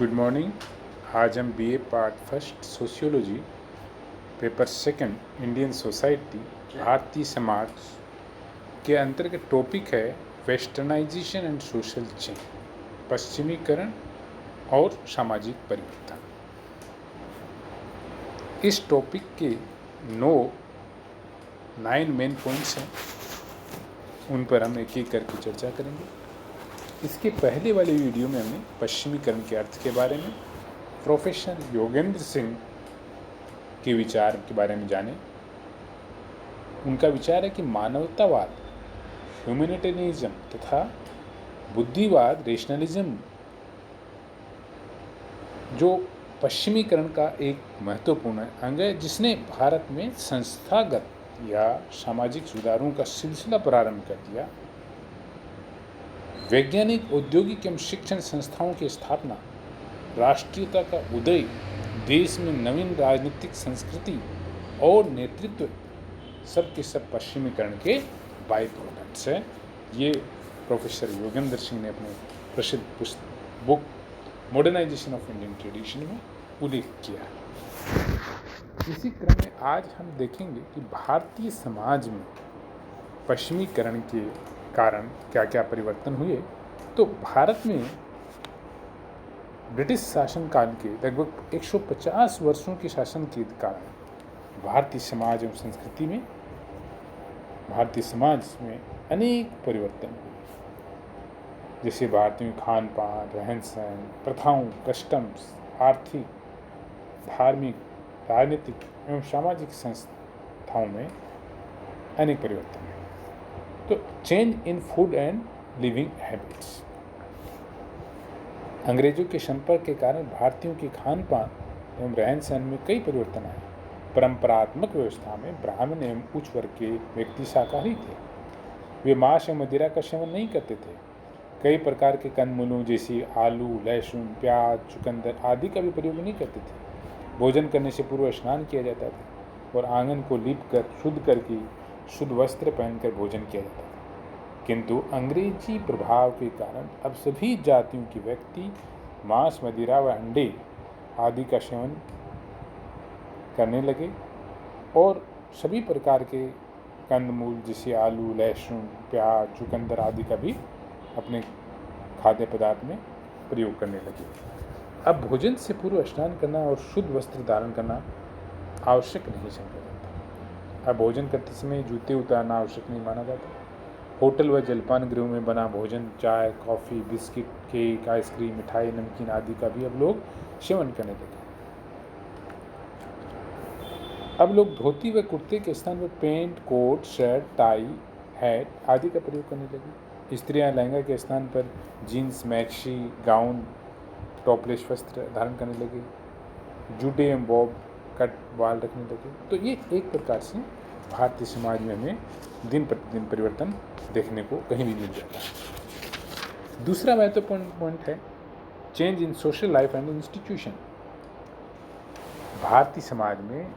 Good morning. आज हम BA part first sociology paper second Indian society Bharatiya Samaj के अंतर्गत टॉपिक है वेस्टर्नाइजेशन एंड सोशल चेंज, पश्चिमीकरण और सामाजिक परिवर्तन। इस टॉपिक के 9 मेन पॉइंट्स हैं, उन पर हम एक एक करके चर्चा करेंगे। इसके पहले वाले वीडियो में हमने पश्चिमीकरण के अर्थ के बारे में प्रोफेसर योगेंद्र सिंह के विचार के बारे में जाने। उनका विचार है कि मानवतावाद, ह्यूमैनिटेरियनिज्म तथा बुद्धिवाद, रेशनलिज्म, जो पश्चिमीकरण का एक महत्वपूर्ण अंग है, जिसने भारत में संस्थागत या सामाजिक सुधारों का सिलसिला प्रारंभ कर दिया। वैज्ञानिक, औद्योगिक एवं शिक्षण संस्थाओं की स्थापना, राष्ट्रीयता का उदय, देश में नवीन राजनीतिक संस्कृति और नेतृत्व, सब के सब पश्चिमीकरण के बाई प्रोडक्ट्स हैं। ये प्रोफेसर योगेंद्र सिंह ने अपने प्रसिद्ध book modernisation of Indian tradition में उल्लेख किया है। इसी क्रम में आज हम देखेंगे कि भारतीय समाज में पश्चिमीकरण के कारण क्या क्या परिवर्तन हुए। तो भारत में ब्रिटिश शासनकाल के लगभग 150 वर्षों के शासन के कारण भारतीय समाज एवं संस्कृति में, भारतीय समाज में अनेक परिवर्तन हुए। जैसे भारतीय खान पान, रहन सहन, प्रथाओं, कस्टम्स, आर्थिक, धार्मिक, राजनीतिक एवं सामाजिक संस्थाओं में अनेक परिवर्तन हुए। तो change in food and living habits, अंग्रेजों के संपर्क के कारण भारतीयों की खान पान एवं रहन सहन में कई परिवर्तन आए। परंपरात्मक व्यवस्था में ब्राह्मण एवं उच्च वर्ग के व्यक्ति शाकाहारी थे। वे मांस एवं मदिरा का सेवन नहीं करते थे। कई प्रकार के कंदमूलों जैसे आलू, लहसुन, प्याज, चुकंदर आदि का भी प्रयोग नहीं करते थे। भोजन करने से पूर्व स्नान किया जाता था और आंगन को लीप कर शुद्ध करके शुद्ध वस्त्र पहनकर भोजन किया जाता था। किंतु अंग्रेजी प्रभाव के कारण अब सभी जातियों के व्यक्ति मांस, मदिरा व अंडे आदि का सेवन करने लगे और सभी प्रकार के कंदमूल जैसे आलू, लहसुन, प्याज, चुकंदर आदि का भी अपने खाद्य पदार्थ में प्रयोग करने लगे। अब भोजन से पूर्व स्नान करना और शुद्ध वस्त्र धारण करना आवश्यक नहीं समझा जाता। अब भोजन करते समय जूते उतारना आवश्यक नहीं माना जाता। होटल व जलपान गृहों में बना भोजन, चाय, कॉफ़ी, बिस्किट, केक, आइसक्रीम, मिठाई, नमकीन आदि का भी अब लोग सेवन करने लगे। अब लोग धोती व कुर्ते के स्थान पर pant, coat, shirt, tie, hat आदि का प्रयोग करने लगी। स्त्रियां लहंगा के स्थान पर जीन्स, मैक्सी, गाउन, टॉपलेस वस्त्र धारण करने लगे। जूडे एवं बॉब कट बाल रखने लगे। तो ये एक प्रकार से भारतीय समाज में हमें दिन प्रतिदिन परिवर्तन देखने को कहीं भी मिल जाता है। दूसरा महत्वपूर्ण पॉइंट है change in social life and institution. Bharatiya Samaj में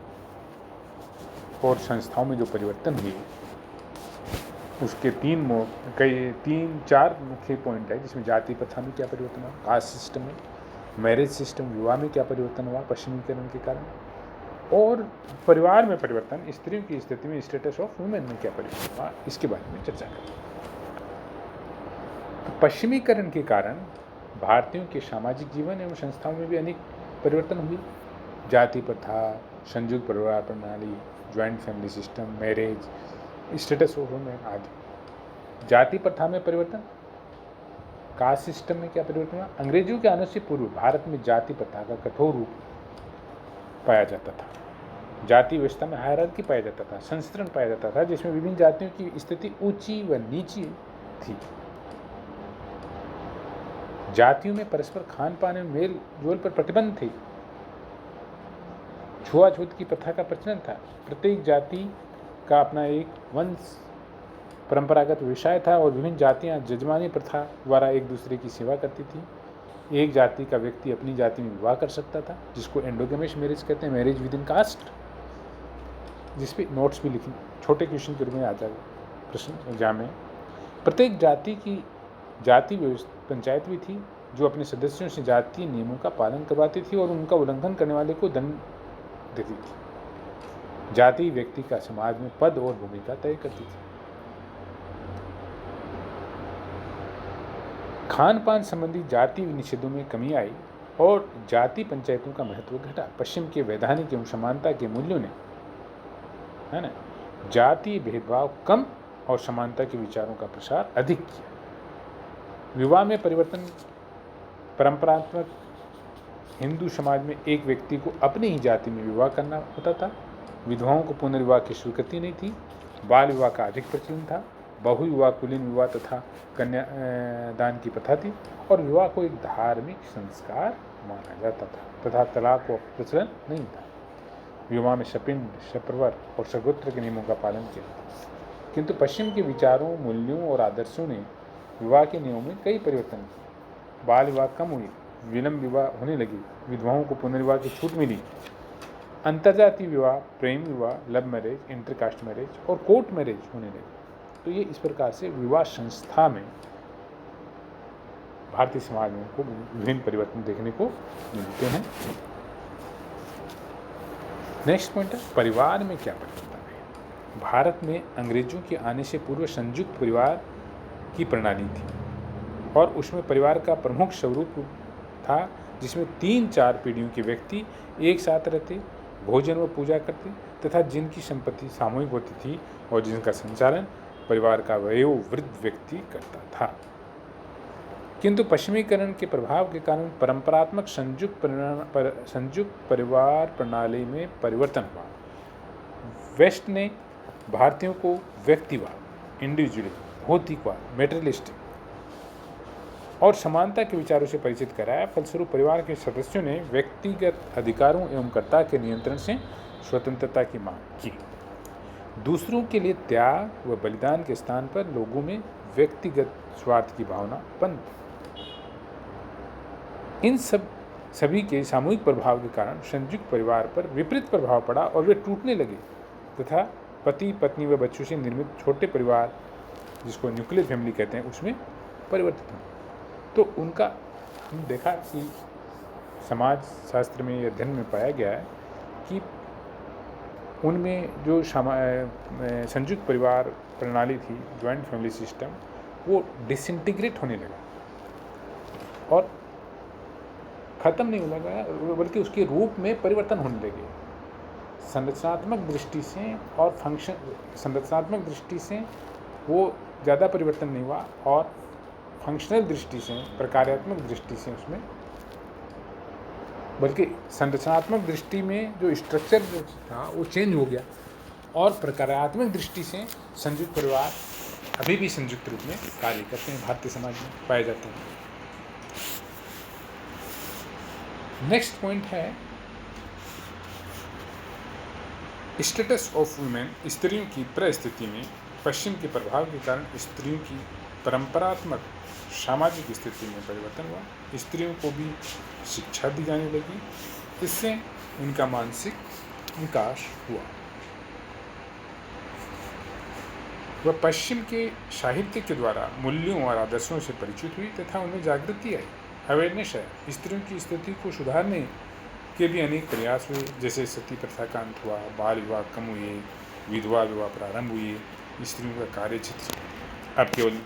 और संस्थाओं में जो परिवर्तन हुए उसके 3-4 मुख्य पॉइंट है, जिसमें जाति प्रथा में क्या परिवर्तन हुआ, कास्ट सिस्टम में, मैरिज सिस्टम, विवाह में क्या परिवर्तन हुआ पश्चिमीकरण के कारण, और परिवार में परिवर्तन, स्त्रियों की स्थिति में, स्टेटस ऑफ वुमेन में क्या परिवर्तन हुआ, इसके बारे में चर्चा करें। तो पश्चिमीकरण के कारण भारतीयों के सामाजिक जीवन एवं संस्थाओं में भी अनेक परिवर्तन हुए। जाति प्रथा, संयुक्त परिवार प्रणाली, joint family system, marriage, status of women आदि। जाति प्रथा में परिवर्तन, कास्ट सिस्टम में क्या परिवर्तन हुआ, अंग्रेजों के आने से पूर्व भारत में जाति प्रथा का कठोर रूप पाया जाता था। जाति व्यवस्था में हायरार्की पाया जाता था, संस्करण पाया जाता था, जिसमें विभिन्न जातियों की स्थिति ऊंची व नीची थी। जातियों में परस्पर खान पान एवं मेल जोल पर प्रतिबंध थे। छुआछूत की प्रथा का प्रचलन था। प्रत्येक जाति का अपना एक वंश परंपरागत विषय था और विभिन्न जातियां जजमानी प्रथा द्वारा एक दूसरे की सेवा करती थी। एक जाति का व्यक्ति अपनी जाति में विवाह कर सकता था, जिसको एंडोगेमिस मैरिज कहते हैं, मैरिज विद इन कास्ट, जिस पे नोट्स भी लिखे, छोटे क्वेश्चन के रूप में आता है प्रश्न एग्जाम में। प्रत्येक जाति की जाति पंचायत भी थी, जो अपने सदस्यों से जातीय नियमों का पालन करवाती थी और उनका उल्लंघन करने वाले को दंड देती थी। जाति व्यक्ति का समाज में पद और भूमिका तय करती थी। खान पान संबंधी जाति निषेधों में कमी आई और जाति पंचायतों का महत्व घटा। पश्चिम के वैधानिक एवं समानता के मूल्यों ने, है ना, जाति भेदभाव कम और समानता के विचारों का प्रसार अधिक किया। विवाह में परिवर्तन। परंपरात्मक हिंदू समाज में एक व्यक्ति को अपनी ही जाति में विवाह करना होता था। विधवाओं को पुनर्विवाह की स्वीकृति नहीं थी। बाल विवाह का अधिक प्रचलन था। बहुविवाह, कुलीन विवाह तथा कन्यादान की प्रथा थी और विवाह को एक धार्मिक संस्कार माना जाता था तथा तलाक को प्रचलन नहीं था। विवाह में सपिंड, सप्रवर और सगोत्र के नियमों का पालन किया था। किंतु पश्चिम के विचारों, मूल्यों और आदर्शों ने विवाह के नियमों में कई परिवर्तन किए। बाल विवाह कम हुई, विलंब विवाह होने लगी, विधवाओं को पुनर्विवाह की छूट मिली। अंतर्जातीय विवाह, प्रेम विवाह, लव मैरिज, इंटरकास्ट मैरिज और कोर्ट मैरिज होने लगी। तो ये इस प्रकार से विवाह संस्था में भारतीय समाज में को विभिन्न परिवर्तन देखने को मिलते हैं। नेक्स्ट पॉइंट है परिवार में क्या परिवर्तन है। भारत में अंग्रेजों के आने से पूर्व संयुक्त परिवार की प्रणाली थी और उसमें परिवार का प्रमुख स्वरूप था जिसमें 3-4 पीढ़ियों के व्यक्ति एक साथ रहते, भोजन व पूजा करते तथा जिनकी संपत्ति सामूहिक होती थी और जिनका संचालन परिवार का वयोवृद्ध व्यक्ति करता था। किंतु पश्चिमीकरण के प्रभाव के कारण परंपरात्मक संयुक्त परिवार प्रणाली में परिवर्तन हुआ। वेस्ट ने भारतीयों को व्यक्तिवाद, इंडिविजुअल, भौतिकवाद, मेटेरियलिस्टिक और समानता के विचारों से परिचित कराया। फलस्वरूप परिवार के सदस्यों ने व्यक्तिगत अधिकारों एवं कर्ता के नियंत्रण से स्वतंत्रता की मांग की। दूसरों के लिए त्याग व बलिदान के स्थान पर लोगों में व्यक्तिगत स्वार्थ की भावना उत्पन्न। इन सभी के सामूहिक प्रभाव के कारण संयुक्त परिवार पर विपरीत प्रभाव पड़ा और वे टूटने लगे तथा पति, पत्नी व बच्चों से निर्मित छोटे परिवार, जिसको न्यूक्लियर फैमिली कहते हैं, उसमें परिवर्तित हुए। तो उनका हम देखा कि समाज शास्त्र में या अध्ययन में पाया गया है कि उनमें जो संयुक्त परिवार प्रणाली थी, जॉइंट फैमिली सिस्टम, वो डिसइंटीग्रेट होने लगा और ख़त्म नहीं होने लगा बल्कि उसके रूप में परिवर्तन होने लगे। संरचनात्मक दृष्टि से और संरचनात्मक दृष्टि से वो ज़्यादा परिवर्तन नहीं हुआ और फंक्शनल दृष्टि से, प्रकार्यात्मक दृष्टि से उसमें, बल्कि संरचनात्मक दृष्टि में जो स्ट्रक्चर था वो चेंज हो गया और प्रकारात्मक दृष्टि से संयुक्त परिवार अभी भी संयुक्त रूप में कार्य करते हैं, भारतीय समाज में पाए जाते हैं। नेक्स्ट पॉइंट है स्टेटस ऑफ वुमेन। स्त्रियों की परिस्थिति में पश्चिम के प्रभाव के कारण स्त्रियों की परंपरात्मक सामाजिक स्थिति में परिवर्तन हुआ। स्त्रियों को भी शिक्षा दी जाने लगी, इससे उनका मानसिक विकास हुआ। वह पश्चिम के साहित्य के द्वारा मूल्यों और आदर्शों से परिचित हुई तथा उनमें जागृति आई, अवेयरनेस है। स्त्रियों की स्थिति को सुधारने के भी अनेक प्रयास हुए, जैसे सती प्रथा का अंत हुआ, बाल विवाह कम हुए, विधवा विवाह प्रारंभ हुए। स्त्रियों का कार्य क्षेत्र अब केवल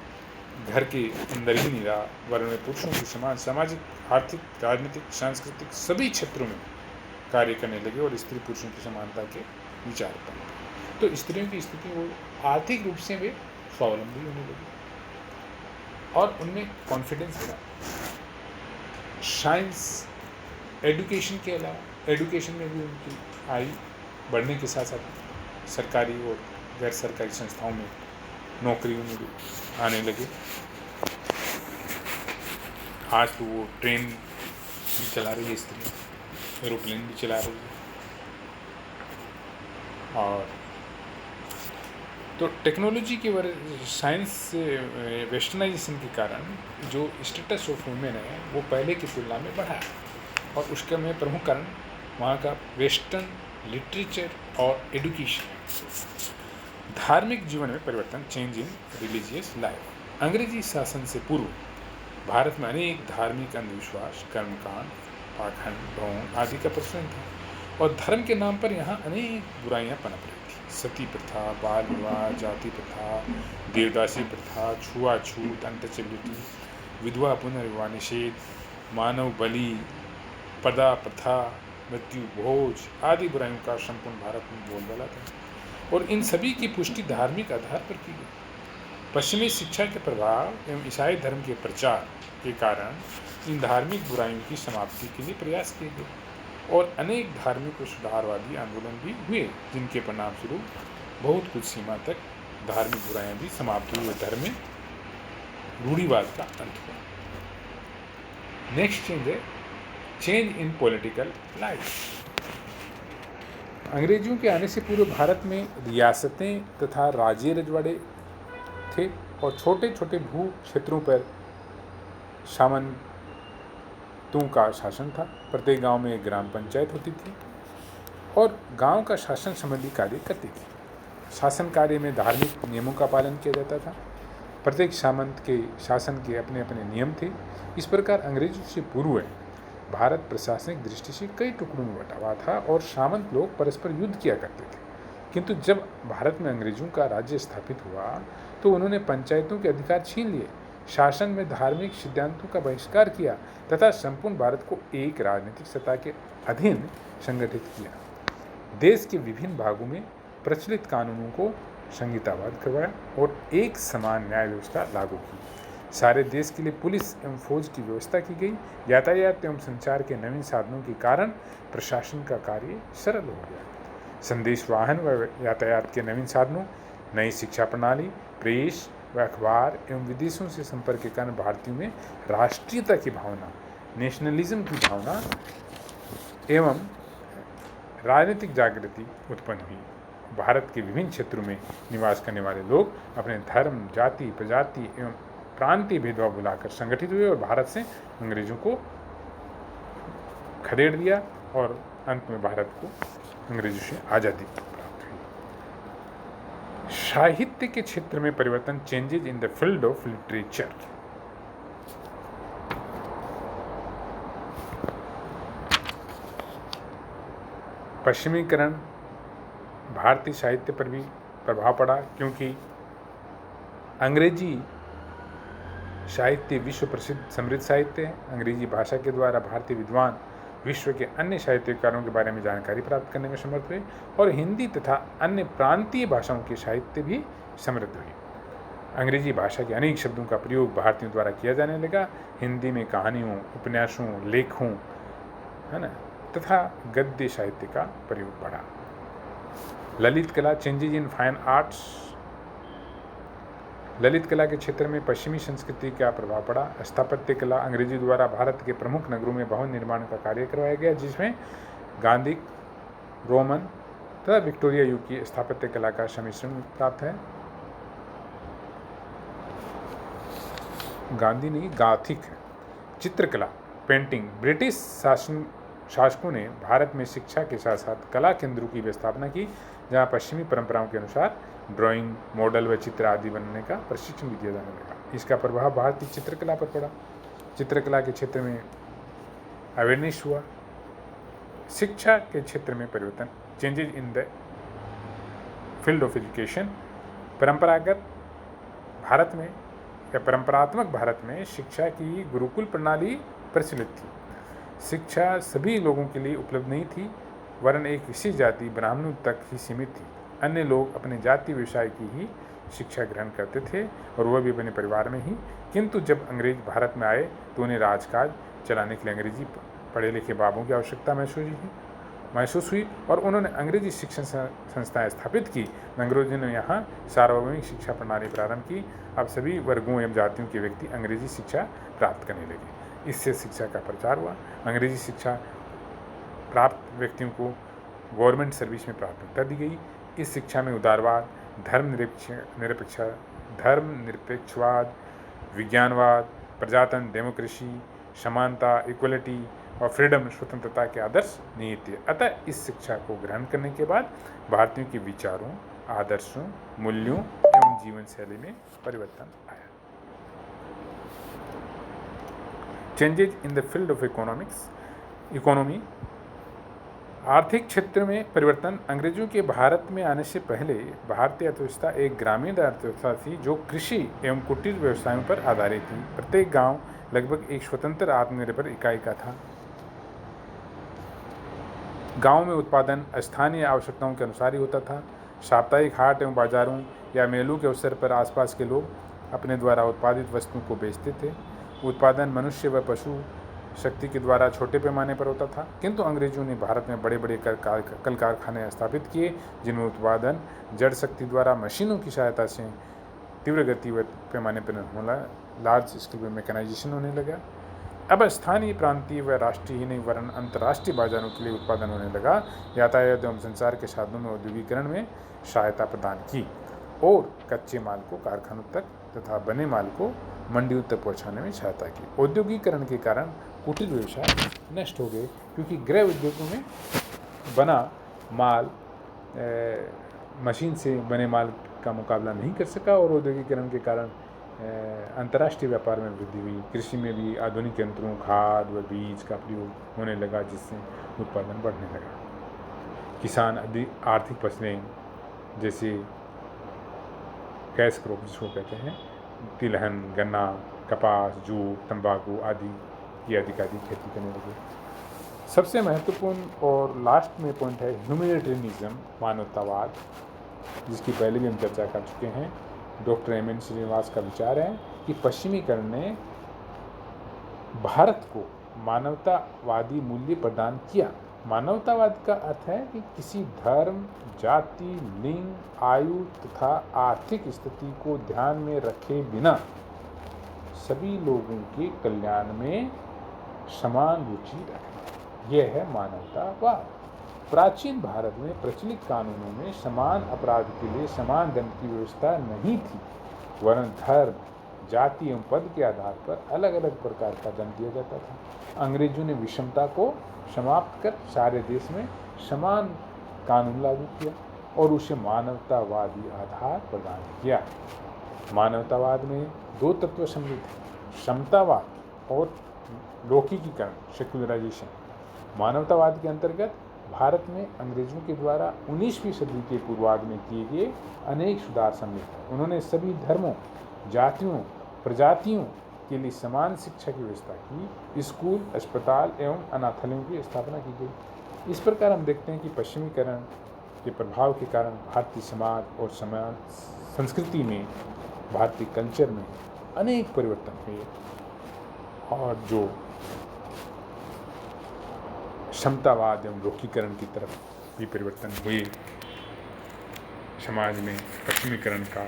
घर के अंदर ही नहीं रहा, वरन पुरुषों के समान सामाजिक, आर्थिक, राजनीतिक, सांस्कृतिक सभी क्षेत्रों में कार्य करने लगे और स्त्री पुरुषों की समानता के विचार पर। तो स्त्रियों की स्थिति वो आर्थिक रूप से वे स्वावलंबी होने लगी और उनमें कॉन्फिडेंस मिला। साइंस, एजुकेशन के अलावा एजुकेशन में भी उनकी आई बढ़ने के साथ साथ सरकारी और गैर सरकारी संस्थाओं में नौकरियों में भी आने लगे। आज तो वो ट्रेन भी चला रही है स्त्री, एरोप्लेन भी चला रही है। और तो टेक्नोलॉजी के वजह, साइंस वेस्टर्नाइजेशन के कारण जो स्टेटस ऑफ वुमेन है वो पहले की तुलना में बढ़ा है और उसका में प्रमुख कारण वहाँ का वेस्टर्न लिटरेचर और एजुकेशन है। धार्मिक जीवन में परिवर्तन, चेंज इन रिलीजियस लाइफ। अंग्रेजी शासन से पूर्व भारत में अनेक धार्मिक अंधविश्वास, कर्मकांड, पाखंड, ढोंग आदि का प्रचलन था और धर्म के नाम पर यहाँ अनेक बुराइयां पनप रही थी। सती प्रथा, बाल विवाह, जाति प्रथा, देवदासी प्रथा, छुआछूत, अनटचेबिलिटी, विधवा पुनर्विवाह निषेध, मानव बलि, पर्दा प्रथा, मृत्यु भोज आदि बुराइयों का संपूर्ण भारत में बोलबाला था और इन सभी की पुष्टि धार्मिक आधार पर की गई। पश्चिमी शिक्षा के प्रभाव एवं ईसाई धर्म के प्रचार के कारण इन धार्मिक बुराइयों की समाप्ति के लिए प्रयास किए गए और अनेक धार्मिक और सुधारवादी आंदोलन भी हुए, जिनके परिणाम स्वरूप बहुत कुछ सीमा तक धार्मिक बुराइयां भी समाप्त हुई और धर्म में रूढ़िवाद का अंत हुआ। नेक्स्ट चेंज है चेंज इन पॉलिटिकल लाइफ। अंग्रेजों के आने से पूर्व भारत में रियासतें तथा राज्य रजवाड़े थे और छोटे छोटे भू क्षेत्रों पर सामंतों का शासन था। प्रत्येक गांव में एक ग्राम पंचायत होती थी और गांव का शासन संबंधी कार्य करती थी। शासन कार्य में धार्मिक नियमों का पालन किया जाता था। प्रत्येक सामंत के शासन के अपने अपने नियम थे। इस प्रकार अंग्रेजों से पूर्व भारत प्रशासनिक दृष्टि से कई टुकड़ों में बटा हुआ था और सामंत लोग परस्पर युद्ध किया करते थे। किंतु जब भारत में अंग्रेजों का राज्य स्थापित हुआ तो उन्होंने पंचायतों के अधिकार छीन लिए, शासन में धार्मिक सिद्धांतों का बहिष्कार किया तथा संपूर्ण भारत को एक राजनीतिक सत्ता के अधीन संगठित किया। देश के विभिन्न भागों में प्रचलित कानूनों को संहिताबद्ध करवाया और एक समान न्याय व्यवस्था लागू की। सारे देश के लिए पुलिस एवं फौज की व्यवस्था की गई। यातायात एवं संचार के नवीन साधनों के कारण प्रशासन का कार्य सरल हो गया। संदेश वाहन व यातायात के नवीन साधनों, नई शिक्षा प्रणाली, प्रेस व अखबार एवं विदेशों से संपर्क के कारण भारतीयों में राष्ट्रीयता की भावना, नेशनलिज्म की भावना एवं राजनीतिक जागृति उत्पन्न हुई। भारत के विभिन्न क्षेत्रों में निवास करने वाले लोग अपने धर्म, जाति, प्रजाति एवं प्रांतीय भेदभाव भुलाकर संगठित हुए और भारत से अंग्रेजों को खदेड़ दिया और अंत में भारत को अंग्रेजों से आज़ादी प्राप्त हुई। साहित्य के क्षेत्र में परिवर्तन, changes in the field of literature. पश्चिमीकरण भारतीय साहित्य पर भी प्रभाव पड़ा, क्योंकि अंग्रेजी साहित्य विश्व प्रसिद्ध समृद्ध साहित्य है। अंग्रेजी भाषा के द्वारा भारतीय विद्वान विश्व के अन्य साहित्यकारों के बारे में जानकारी प्राप्त करने में समर्थ हुए और हिंदी तथा अन्य प्रांतीय भाषाओं के साहित्य भी समृद्ध हुई। अंग्रेजी भाषा के अनेक शब्दों का प्रयोग भारतीयों द्वारा किया जाने लगा। हिंदी में कहानियों, उपन्यासों, लेखों, है ना, तथा गद्य साहित्य का प्रयोग बढ़ा। ललित कला, changes in fine arts. Lalit कला के क्षेत्र में पश्चिमी संस्कृति का प्रभाव पड़ा। स्थापत्य कला, अंग्रेजी द्वारा भारत के प्रमुख नगरों में भवन निर्माण का कार्य करवाया गया, जिसमें गांधिक, रोमन तथा विक्टोरिया युग की स्थापत्य कला का सम्मिश्रण प्राप्त है। गांधी नहीं, गाथिक चित्रकला, पेंटिंग। ब्रिटिश शासकों ने भारत में शिक्षा के साथ साथ कला केंद्रों की भी स्थापना की, जहाँ पश्चिमी परंपराओं के अनुसार ड्राइंग, मॉडल व चित्र आदि बनने का प्रशिक्षण भी दिया जाने लगा। इसका प्रभाव भारतीय चित्रकला पर पड़ा। चित्रकला के क्षेत्र में अवेयरनेस हुआ। शिक्षा के क्षेत्र में परिवर्तन, changes in the field of education. परंपरागत भारत में या परंपरात्मक भारत में शिक्षा की गुरुकुल प्रणाली प्रचलित थी। शिक्षा सभी लोगों के लिए उपलब्ध नहीं थी, वरन एक विशेष जाति ब्राह्मणों तक ही सीमित थी। अन्य लोग अपने जाति व्यवसाय की ही शिक्षा ग्रहण करते थे और वह भी अपने परिवार में ही। किंतु जब अंग्रेज भारत में आए तो उन्हें राजकाज चलाने के लिए अंग्रेजी पढ़े लिखे बाबुओं की आवश्यकता महसूस हुई और उन्होंने अंग्रेजी शिक्षण संस्थाएं स्थापित की। अंग्रेजों ने यहाँ सार्वभौमिक शिक्षा प्रणाली प्रारंभ की। अब सभी वर्गों एवं जातियों के व्यक्ति अंग्रेजी शिक्षा प्राप्त करने लगे। इससे शिक्षा का प्रचार हुआ। अंग्रेजी शिक्षा प्राप्त व्यक्तियों को गवर्नमेंट सर्विस में प्राथमिकता दी गई। इस शिक्षा में उदारवाद, धर्मनिरपेक्षवाद, विज्ञानवाद, प्रजातंत्र, डेमोक्रेसी, समानता, इक्वलिटी और फ्रीडम, स्वतंत्रता के आदर्श निहित थे। अतः इस शिक्षा को ग्रहण करने के बाद भारतीयों के विचारों, आदर्शों, मूल्यों एवं जीवन शैली में परिवर्तन आया। Changes in the field of economy. आर्थिक क्षेत्र में परिवर्तन। अंग्रेजों के भारत में आने से पहले भारतीय अर्थव्यवस्था एक ग्रामीण अर्थव्यवस्था थी जो कृषि एवं कुटीर व्यवसायों पर आधारित थी। प्रत्येक गांव लगभग एक स्वतंत्र आत्मनिर्भर इकाई का था। गांव में उत्पादन स्थानीय आवश्यकताओं के अनुसार ही होता था। साप्ताहिक हाट एवं बाजारों या मेलों के अवसर पर आसपास के लोग अपने द्वारा उत्पादित वस्तुओं को बेचते थे। उत्पादन मनुष्य व पशु शक्ति के द्वारा छोटे पैमाने पर होता था, किंतु अंग्रेजों ने भारत में बड़े बड़े कल कारखाने स्थापित किए जिनमें उत्पादन जड़ शक्ति द्वारा मशीनों की सहायता से तीव्र गति व पैमाने पर होना, लार्ज स्केल में मैकेनाइजेशन होने लगा। अब स्थानीय, प्रांतीय व राष्ट्रीय ही नहीं वरन अंतर्राष्ट्रीय बाजारों के लिए उत्पादन होने लगा। यातायात एवं संचार के साधनों में औद्योगिकरण में सहायता प्रदान की और कच्चे माल को कारखानों तक तथा बने माल को मंडियों तक पहुंचाने में सहायता की। औद्योगिकरण के कारण कुटीर व्यवसाय नष्ट हो गए, क्योंकि गृह उद्योगों में बना माल मशीन से बने माल का मुकाबला नहीं कर सका और औद्योगिकरण के कारण अंतर्राष्ट्रीय व्यापार में वृद्धि हुई। कृषि में भी आधुनिक यंत्रों, खाद व बीज का प्रयोग होने लगा, जिससे उत्पादन बढ़ने लगा। किसान अधिक आर्थिक फसलें जैसे कैश क्रॉप जिसको कहते हैं, तिलहन, गन्ना, कपास, जूट, तंबाकू आदि की अधिक खेती करने लगे। सबसे महत्वपूर्ण और लास्ट में पॉइंट है ह्यूमैनिटेरियनिज्म, मानवतावाद, जिसकी पहले भी हम चर्चा कर चुके हैं। डॉक्टर एम एन श्रीनिवास का विचार है कि पश्चिमीकरण ने भारत को मानवतावादी मूल्य प्रदान किया। मानवतावाद का अर्थ है कि किसी धर्म, जाति, लिंग, आयु तथा आर्थिक स्थिति को ध्यान में रखे बिना सभी लोगों के कल्याण में समान रुचि रखना, यह है मानवतावाद। प्राचीन भारत में प्रचलित कानूनों में समान अपराध के लिए समान दंड की व्यवस्था नहीं थी, वरन धर्म, जाति एवं पद के आधार पर अलग अलग प्रकार का दंड दिया जाता था। अंग्रेजों ने विषमता को समाप्त कर सारे देश में समान कानून लागू किया और उसे मानवतावादी आधार प्रदान किया। मानवतावाद में दो तत्व सम्मिलित हैं, समतावाद और लौकिकीकरण, सेक्युलराइजेशन। मानवतावाद के अंतर्गत भारत में अंग्रेजों के द्वारा 19वीं सदी के पूर्वार्ध में किए गए अनेक सुधार सम्मिलित हैं। उन्होंने सभी धर्मों, जातियों, प्रजातियों के लिए समान शिक्षा की व्यवस्था की। स्कूल, अस्पताल एवं अनाथालयों की स्थापना की गई। इस प्रकार हम देखते हैं कि पश्चिमीकरण के प्रभाव के कारण भारतीय समाज और समाज संस्कृति में, भारतीय कल्चर में अनेक परिवर्तन हुए और जो समतावाद एवं लौकिकीकरण की तरफ भी परिवर्तन हुए। समाज में पश्चिमीकरण का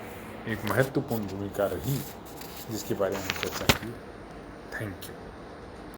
एक महत्वपूर्ण भूमिका रही, जिसके बारे में चर्चा की। Thank you.